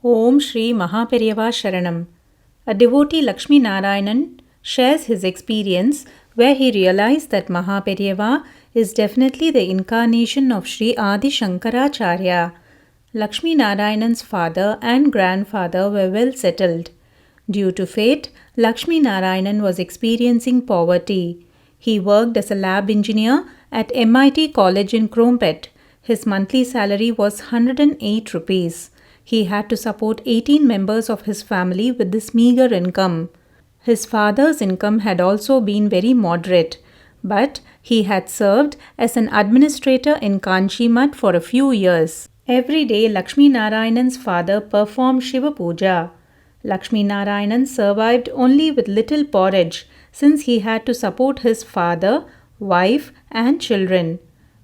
Om Sri Maha Periyava Saranam. A devotee Lakshmi Narayanan shares his experience where he realized that Maha Periyava is definitely the incarnation of Sri Adi Shankaracharya. Lakshmi Narayanan's father and grandfather were well settled. Due to fate, Lakshmi Narayanan was experiencing poverty. He worked as a lab engineer at MIT College in Crompet. His monthly salary was 108 rupees. He had to support 18 members of his family with this meager income. His father's income had also been very moderate, but he had served as an administrator in Kanchi Math for a few years. Every day, Lakshmi Narayanan's father performed Shiva Puja. Lakshmi Narayanan survived only with little porridge since he had to support his father, wife, and children.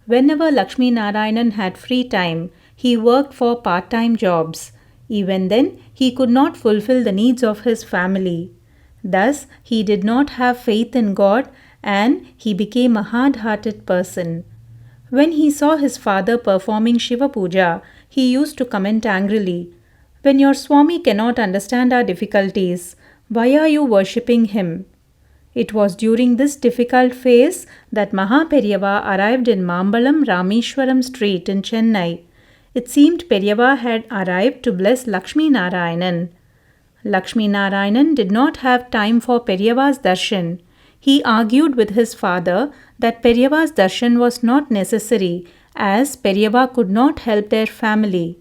Whenever Lakshmi Narayanan had free time, he worked for part-time jobs. Even then, he could not fulfill the needs of his family. Thus, he did not have faith in God and he became a hard-hearted person. When he saw his father performing Shiva Puja, he used to comment angrily, "When your Swami cannot understand our difficulties, why are you worshipping him?" It was during this difficult phase that Maha Periyava arrived in Mambalam Rameshwaram Street in Chennai. It seemed Periyava had arrived to bless Lakshmi Narayanan. Lakshmi Narayanan did not have time for Periyava's darshan. He argued with his father that Periyava's darshan was not necessary as Periyava could not help their family.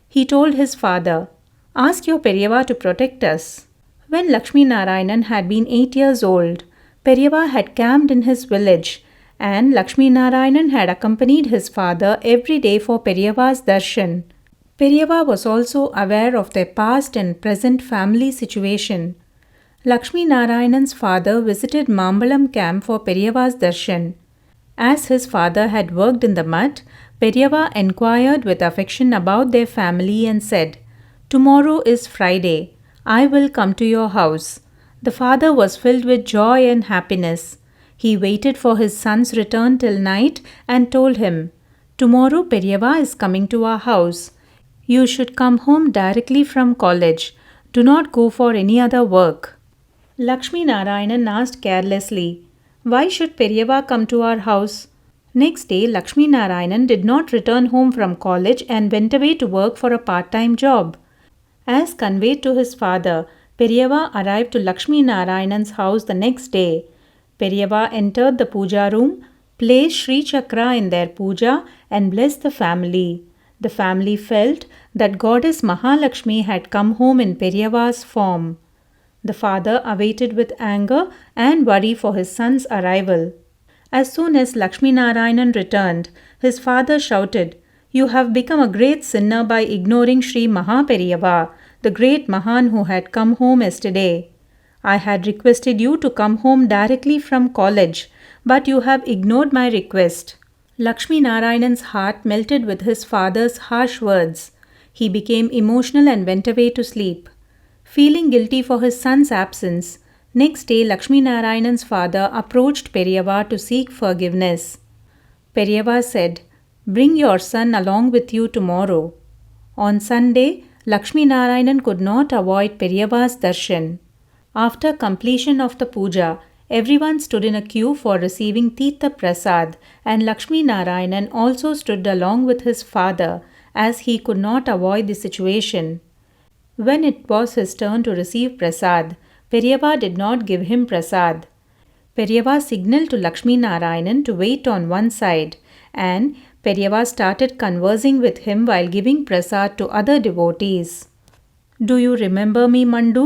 He told his father, "Ask your Periyava to protect us." When Lakshmi Narayanan had been 8 years old, Periyava had camped in his village and Lakshmi Narayanan had accompanied his father every day for Periyava's darshan. Periyava was also aware of their past and present family situation. Lakshmi Narayanan's father visited Mambalam camp for Periyava's darshan. As his father had worked in the mud, Periyava inquired with affection about their family and said, "Tomorrow is Friday. I will come to your house." The father was filled with joy and happiness. He waited for his son's return till night and told him, "Tomorrow Periyava is coming to our house. You should come home directly from college. Do not go for any other work." Lakshmi Narayanan asked carelessly, "Why should Periyava come to our house?" Next day, Lakshmi Narayanan did not return home from college and went away to work for a part-time job. As conveyed to his father, Periyava arrived to Lakshmi Narayanan's house the next day. Periyava entered the puja room, placed Sri Chakra in their puja and blessed the family. The family felt that Goddess Mahalakshmi had come home in Periyava's form. The father awaited with anger and worry for his son's arrival. As soon as Lakshmi Narayanan returned, his father shouted, "You have become a great sinner by ignoring Sri Maha Periyava, the great Mahan who had come home yesterday. I had requested you to come home directly from college, but you have ignored my request." Lakshmi Narayanan's heart melted with his father's harsh words. He became emotional and went away to sleep. Feeling guilty for his son's absence, next day Lakshmi Narayanan's father approached Periyava to seek forgiveness. Periyava said, "Bring your son along with you tomorrow." On Sunday, Lakshmi Narayanan could not avoid Periyava's darshan. After completion of the puja, everyone stood in a queue for receiving Tirtha Prasad and Lakshmi Narayanan also stood along with his father as he could not avoid the situation. When it was his turn to receive Prasad, Periyava did not give him Prasad. Periyava signaled to Lakshmi Narayanan to wait on one side and Periyava started conversing with him while giving Prasad to other devotees. "Do you remember me, Mandu?"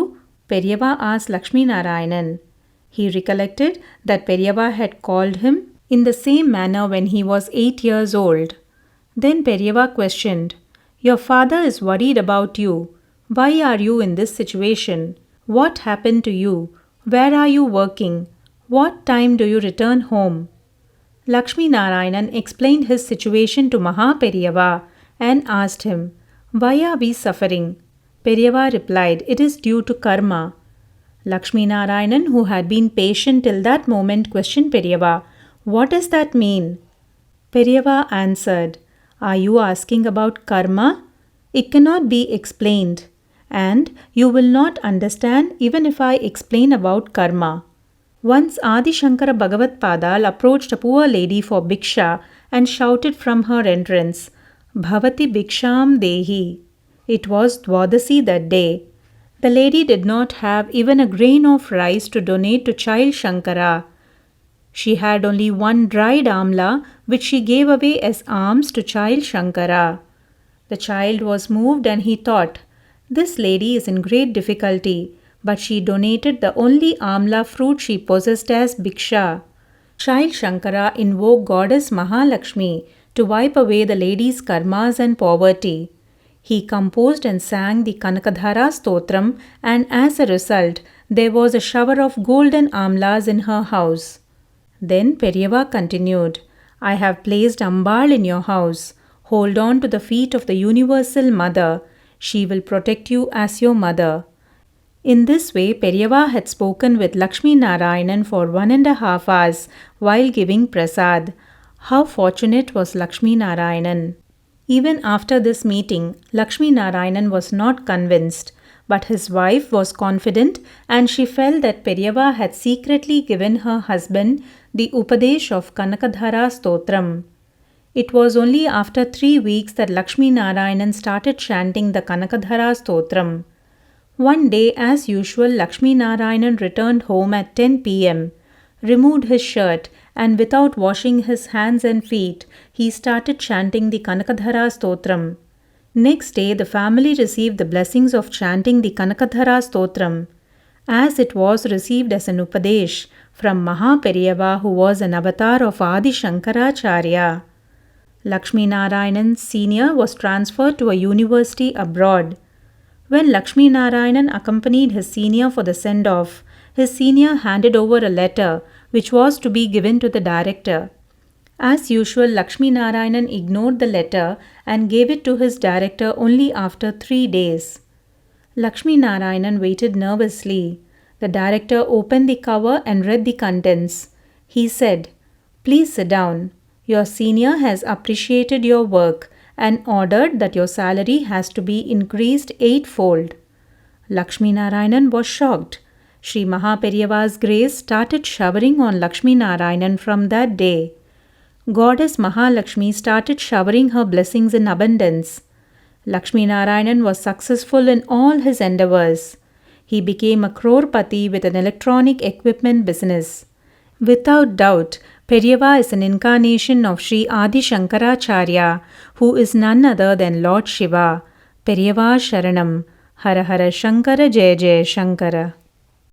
Periyava asked Lakshmi Narayanan. He recollected that Periyava had called him in the same manner when he was 8 years old. Then Periyava questioned, "Your father is worried about you. Why are you in this situation? What happened to you? Where are you working? What time do you return home?" Lakshmi Narayanan explained his situation to Maha Periyava and asked him, "Why are we suffering?" Periyava replied, "It is due to karma." Lakshmi Narayanan, who had been patient till that moment, questioned Periyava, "What does that mean?" Periyava answered, "Are you asking about karma? It cannot be explained, and you will not understand even if I explain about karma. Once Adi Shankara Bhagavad Padal approached a poor lady for bhiksha and shouted from her entrance, Bhavati Bhiksham Dehi. It was Dwadasi that day. The lady did not have even a grain of rice to donate to child Shankara. She had only one dried amla which she gave away as alms to child Shankara. The child was moved and he thought, this lady is in great difficulty, but she donated the only amla fruit she possessed as bhiksha. Child Shankara invoked goddess Mahalakshmi to wipe away the lady's karmas and poverty. He composed and sang the Kanakadhara Stotram, and as a result, there was a shower of golden amlas in her house. Then Periyava continued, I have placed Ambal in your house. Hold on to the feet of the Universal Mother. She will protect you as your mother. In this way, Periyava had spoken with Lakshmi Narayanan for 1.5 hours while giving prasad. How fortunate was Lakshmi Narayanan! Even after this meeting, Lakshmi Narayanan was not convinced, but his wife was confident and she felt that Periyava had secretly given her husband the Upadesh of Kanakadhara Stotram. It was only after 3 weeks that Lakshmi Narayanan started chanting the Kanakadhara Stotram. One day, as usual, Lakshmi Narayanan returned home at 10 p.m., removed his shirt, and without washing his hands and feet, he started chanting the Kanakadhara Stotram. Next day, the family received the blessings of chanting the Kanakadhara Stotram, as it was received as an Upadesh from Maha Periyava, who was an avatar of Adi Shankaracharya. Lakshmi Narayanan Sr. was transferred to a university abroad. When Lakshmi Narayanan accompanied his senior for the send-off, his senior handed over a letter which was to be given to the director. As usual, Lakshmi Narayanan ignored the letter and gave it to his director only after 3 days. Lakshmi Narayanan waited nervously. The director opened the cover and read the contents. He said, Please sit down. Your senior has appreciated your work and ordered that your salary has to be increased 8-fold. Lakshmi Narayanan was shocked. Sri Maha Periyava's grace started showering on Lakshmi Narayanan from that day. Goddess Mahalakshmi started showering her blessings in abundance. Lakshmi Narayanan was successful in all his endeavors. He became a crorepathi with an electronic equipment business. Without doubt, Periyava is an incarnation of Sri Adi Shankaracharya, who is none other than Lord Shiva. Periyava Saranam. Hara Hara Shankara Jaya Jaya Shankara.